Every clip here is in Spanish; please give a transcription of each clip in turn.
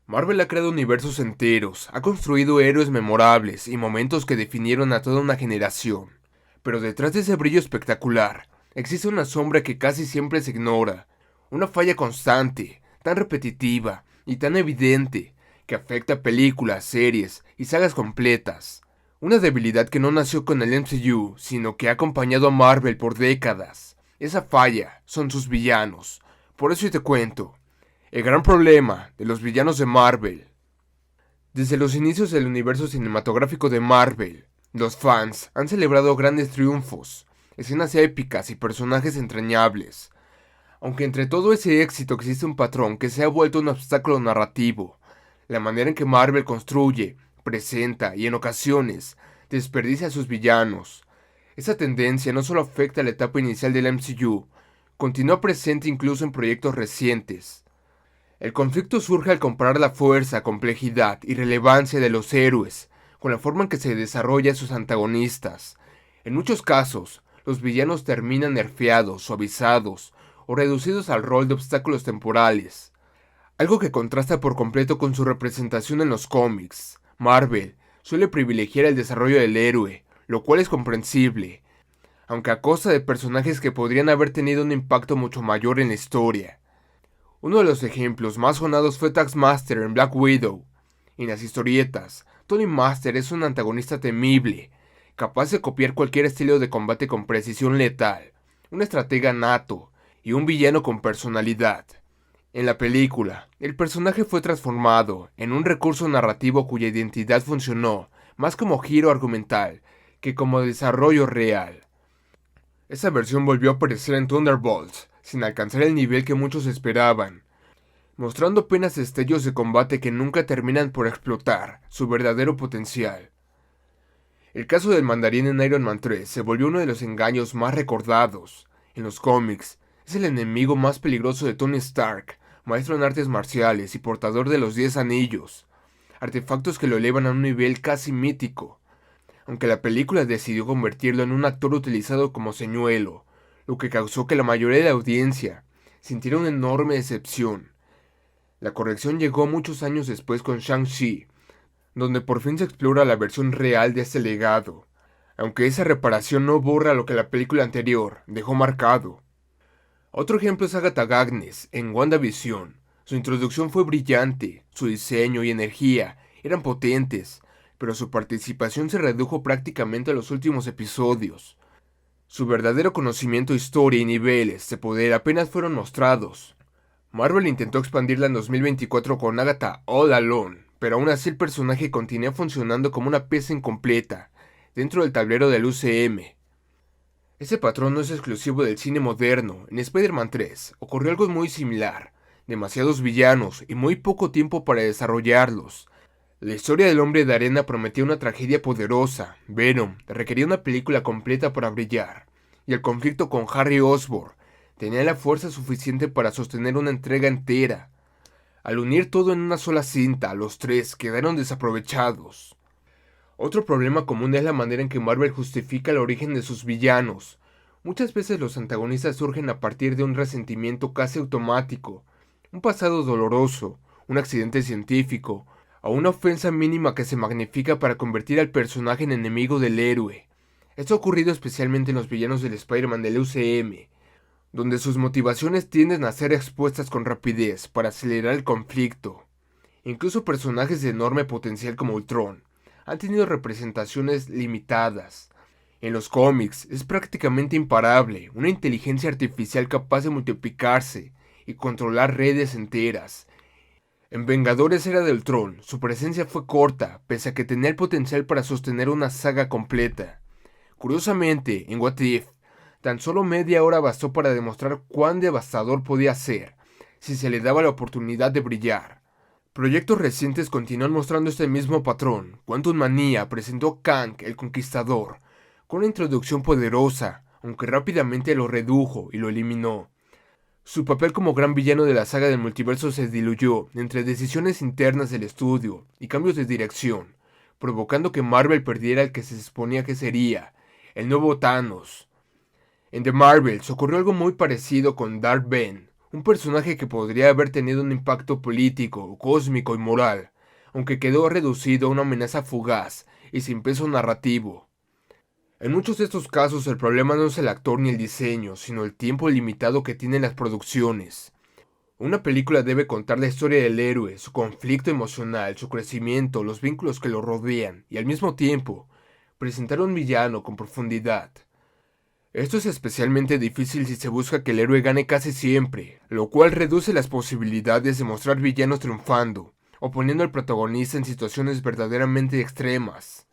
Marvel ha creado universos enteros, ha construido héroes memorables y momentos que definieron a toda una generación. Pero detrás de ese brillo espectacular, existe una sombra que casi siempre se ignora, una falla constante, tan repetitiva y tan evidente, que afecta a películas, series y sagas completas. Una debilidad que no nació con el MCU, sino que ha acompañado a Marvel por décadas. Esa falla son sus villanos. Por eso te cuento. El gran problema de los villanos de Marvel. Desde los inicios del universo cinematográfico de Marvel, los fans han celebrado grandes triunfos, escenas épicas y personajes entrañables. Aunque entre todo ese éxito existe un patrón que se ha vuelto un obstáculo narrativo, la manera en que Marvel construye, presenta y en ocasiones desperdicia a sus villanos. Esa tendencia no solo afecta a la etapa inicial del MCU, continúa presente incluso en proyectos recientes. El conflicto surge al comparar la fuerza, complejidad y relevancia de los héroes con la forma en que se desarrollan sus antagonistas. En muchos casos, los villanos terminan nerfeados, suavizados o reducidos al rol de obstáculos temporales, algo que contrasta por completo con su representación en los cómics. Marvel suele privilegiar el desarrollo del héroe, lo cual es comprensible, aunque a costa de personajes que podrían haber tenido un impacto mucho mayor en la historia. Uno de los ejemplos más sonados fue Taskmaster en Black Widow. En las historietas, Tony Master es un antagonista temible, capaz de copiar cualquier estilo de combate con precisión letal, un estratega nato y un villano con personalidad. En la película, el personaje fue transformado en un recurso narrativo cuya identidad funcionó más como giro argumental que como desarrollo real. Esa versión volvió a aparecer en Thunderbolts, sin alcanzar el nivel que muchos esperaban, mostrando apenas destellos de combate que nunca terminan por explotar su verdadero potencial. El caso del mandarín en Iron Man 3 se volvió uno de los engaños más recordados. En los cómics, es el enemigo más peligroso de Tony Stark, maestro en artes marciales y portador de los 10 anillos, artefactos que lo elevan a un nivel casi mítico, aunque la película decidió convertirlo en un actor utilizado como señuelo, lo que causó que la mayoría de la audiencia sintiera una enorme decepción. La corrección llegó muchos años después con Shang-Chi, donde por fin se explora la versión real de este legado, aunque esa reparación no borra lo que la película anterior dejó marcado. Otro ejemplo es Agatha Harkness en WandaVision. Su introducción fue brillante, su diseño y energía eran potentes, pero su participación se redujo prácticamente a los últimos episodios. Su verdadero conocimiento, historia y niveles de poder apenas fueron mostrados. Marvel intentó expandirla en 2024 con Agatha All Alone, pero aún así el personaje continúa funcionando como una pieza incompleta dentro del tablero del UCM. Ese patrón no es exclusivo del cine moderno. En Spider-Man 3 ocurrió algo muy similar, demasiados villanos y muy poco tiempo para desarrollarlos. La historia del Hombre de Arena prometía una tragedia poderosa, Venom requería una película completa para brillar, y el conflicto con Harry Osborn tenía la fuerza suficiente para sostener una entrega entera. Al unir todo en una sola cinta, los tres quedaron desaprovechados. Otro problema común es la manera en que Marvel justifica el origen de sus villanos. Muchas veces los antagonistas surgen a partir de un resentimiento casi automático, un pasado doloroso, un accidente científico, o una ofensa mínima que se magnifica para convertir al personaje en enemigo del héroe. Esto ha ocurrido especialmente en los villanos del Spider-Man del UCM, donde sus motivaciones tienden a ser expuestas con rapidez para acelerar el conflicto. Incluso personajes de enorme potencial como Ultron han tenido representaciones limitadas. En los cómics es prácticamente imparable, una inteligencia artificial capaz de multiplicarse y controlar redes enteras. En Vengadores Era de Ultron, su presencia fue corta, pese a que tenía el potencial para sostener una saga completa. Curiosamente, en What If, tan solo media hora bastó para demostrar cuán devastador podía ser, si se le daba la oportunidad de brillar. Proyectos recientes continúan mostrando este mismo patrón. Quantum Manía presentó a Kang el Conquistador, con una introducción poderosa, aunque rápidamente lo redujo y lo eliminó. Su papel como gran villano de la saga del multiverso se diluyó entre decisiones internas del estudio y cambios de dirección, provocando que Marvel perdiera el que se suponía que sería, el nuevo Thanos. En The Marvels ocurrió algo muy parecido con Darth Bane, Un personaje que podría haber tenido un impacto político, cósmico y moral, aunque quedó reducido a una amenaza fugaz y sin peso narrativo. En muchos de estos casos el problema no es el actor ni el diseño, sino el tiempo limitado que tienen las producciones. Una película debe contar la historia del héroe, su conflicto emocional, su crecimiento, los vínculos que lo rodean, y al mismo tiempo, presentar a un villano con profundidad. Esto es especialmente difícil si se busca que el héroe gane casi siempre, lo cual reduce las posibilidades de mostrar villanos triunfando, o poniendo al protagonista en situaciones verdaderamente extremas.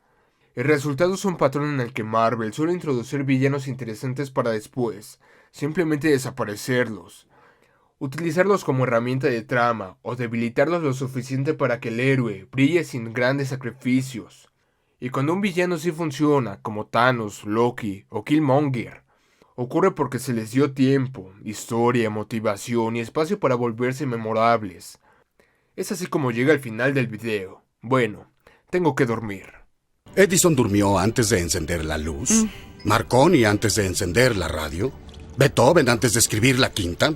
El resultado es un patrón en el que Marvel suele introducir villanos interesantes para después, simplemente desaparecerlos, utilizarlos como herramienta de trama o debilitarlos lo suficiente para que el héroe brille sin grandes sacrificios. Y cuando un villano sí funciona, como Thanos, Loki o Killmonger, ocurre porque se les dio tiempo, historia, motivación y espacio para volverse memorables. Es así como llega al final del video. Bueno, tengo que dormir. Edison durmió antes de encender la luz. Marconi antes de encender la radio. Beethoven antes de escribir la quinta.